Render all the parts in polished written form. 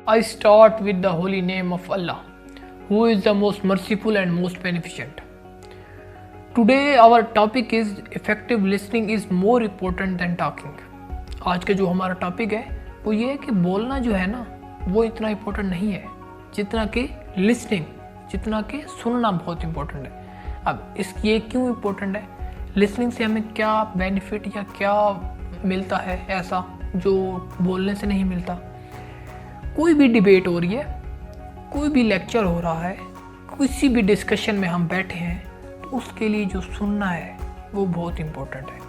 I start with the holy name of Allah, who is the most merciful and most beneficent. Today our topic is effective listening is more important than talking. आज का जो हमारा topic है वो ये है कि बोलना जो है ना वो इतना इम्पोर्टेंट नहीं है जितना कि लिसनिंग, जितना कि सुनना बहुत इम्पोर्टेंट है। अब ये क्यों इम्पोर्टेंट है? लिसनिंग से हमें क्या बेनिफिट या क्या मिलता है ऐसा जो बोलने से नहीं मिलता? कोई भी डिबेट हो रही है, कोई भी लेक्चर हो रहा है, किसी भी डिस्कशन में हम बैठे हैं तो उसके लिए जो सुनना है वो बहुत इम्पोर्टेंट है।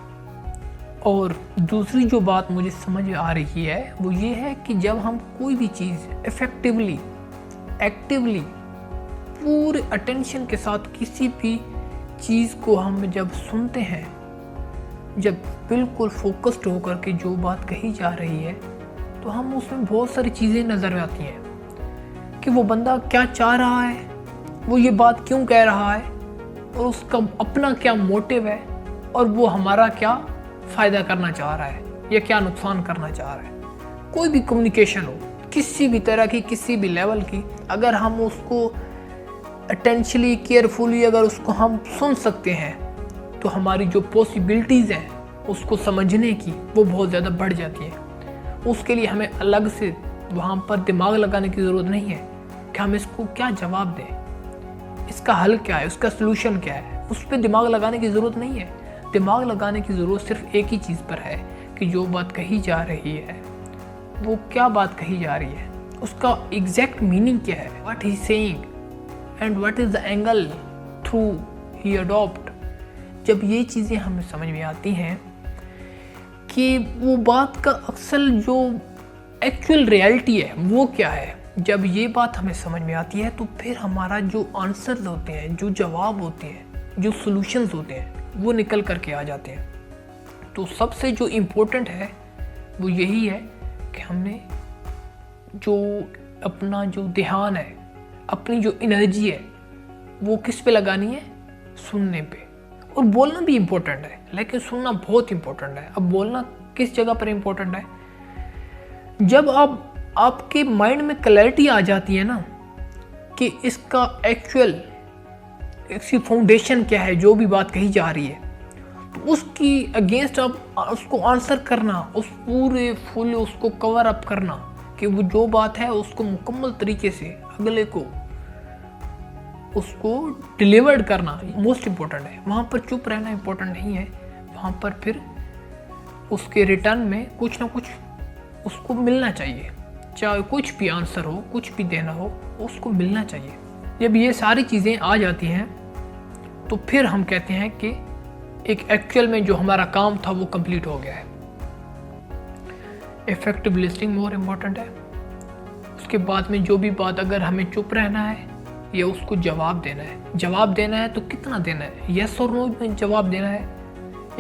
और दूसरी जो बात मुझे समझ में आ रही है वो ये है कि जब हम कोई भी चीज़ इफ़ेक्टिवली, एक्टिवली, पूरे अटेंशन के साथ किसी भी चीज़ को हम जब सुनते हैं, जब बिल्कुल फोकस्ड होकर के जो बात कही जा रही है तो हम उसमें बहुत सारी चीज़ें नज़र आती हैं कि वो बंदा क्या चाह रहा है, वो ये बात क्यों कह रहा है और उसका अपना क्या मोटिव है और वो हमारा क्या फ़ायदा करना चाह रहा है या क्या नुकसान करना चाह रहा है। कोई भी कम्युनिकेशन हो, किसी भी तरह की, किसी भी लेवल की, अगर हम उसको अटेंशली, केयरफुली अगर उसको हम सुन सकते हैं तो हमारी जो पॉसिबिलिटीज़ हैं उसको समझने की वो बहुत ज़्यादा बढ़ जाती है। उसके लिए हमें अलग से वहाँ पर दिमाग लगाने की ज़रूरत नहीं है कि हम इसको क्या जवाब दें, इसका हल क्या है, उसका सलूशन क्या है। उस पर दिमाग लगाने की ज़रूरत नहीं है। दिमाग लगाने की ज़रूरत सिर्फ एक ही चीज़ पर है कि जो बात कही जा रही है वो क्या बात कही जा रही है, उसका एग्जैक्ट मीनिंग क्या है, what he saying and what is the angle through he adopt. जब ये चीज़ें हमें समझ में आती हैं कि वो बात का अक्सर जो एक्चुअल रियलिटी है वो क्या है, जब ये बात हमें समझ में आती है तो फिर हमारा जो आंसर्स होते हैं, जो जवाब होते हैं, जो सॉल्यूशंस होते हैं वो निकल करके आ जाते हैं। तो सबसे जो इम्पोर्टेंट है वो यही है कि हमने जो अपना जो ध्यान है, अपनी जो एनर्जी है वो किस पे लगानी है? सुनने पे। और बोलना भी इम्पोर्टेंट है लेकिन सुनना बहुत इम्पोर्टेंट है। अब बोलना किस जगह पर इम्पोर्टेंट है? जब आपके माइंड में क्लैरिटी आ जाती है ना कि इसका एक्चुअल, इसकी फाउंडेशन क्या है, जो भी बात कही जा रही है, तो उसकी अगेंस्ट आप उसको आंसर करना, उस पूरे फुल उसको कवर अप करना कि वो जो बात है उसको मुकम्मल तरीके से अगले को उसको डिलीवर्ड करना मोस्ट इम्पोर्टेंट है। वहाँ पर चुप रहना इम्पोर्टेंट नहीं है, वहाँ पर फिर उसके रिटर्न में कुछ ना कुछ उसको मिलना चाहिए। चाहे कुछ भी आंसर हो, कुछ भी देना हो, उसको मिलना चाहिए। जब ये सारी चीज़ें आ जाती हैं तो फिर हम कहते हैं कि एक एक्चुअल में जो हमारा काम था वो कंप्लीट हो गया है। इफेक्टिव लिसनिंग मोर इम्पोर्टेंट है। उसके बाद में जो भी बात, अगर हमें चुप रहना है या उसको जवाब देना है, जवाब देना है तो कितना देना है, यस और नो में जवाब देना है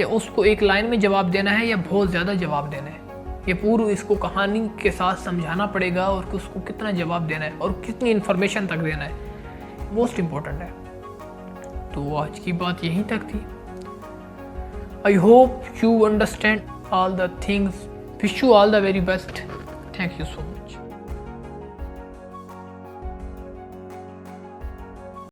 या उसको एक लाइन में जवाब देना है या बहुत ज़्यादा जवाब देना है, या पूरी इसको कहानी के साथ समझाना पड़ेगा और कि उसको कितना जवाब देना है और कितनी इन्फॉर्मेशन तक देना है, मोस्ट इम्पोर्टेंट है। तो आज की बात यहीं तक थी। I hope you understand all the things. Wish you all the very best. Thank you so much.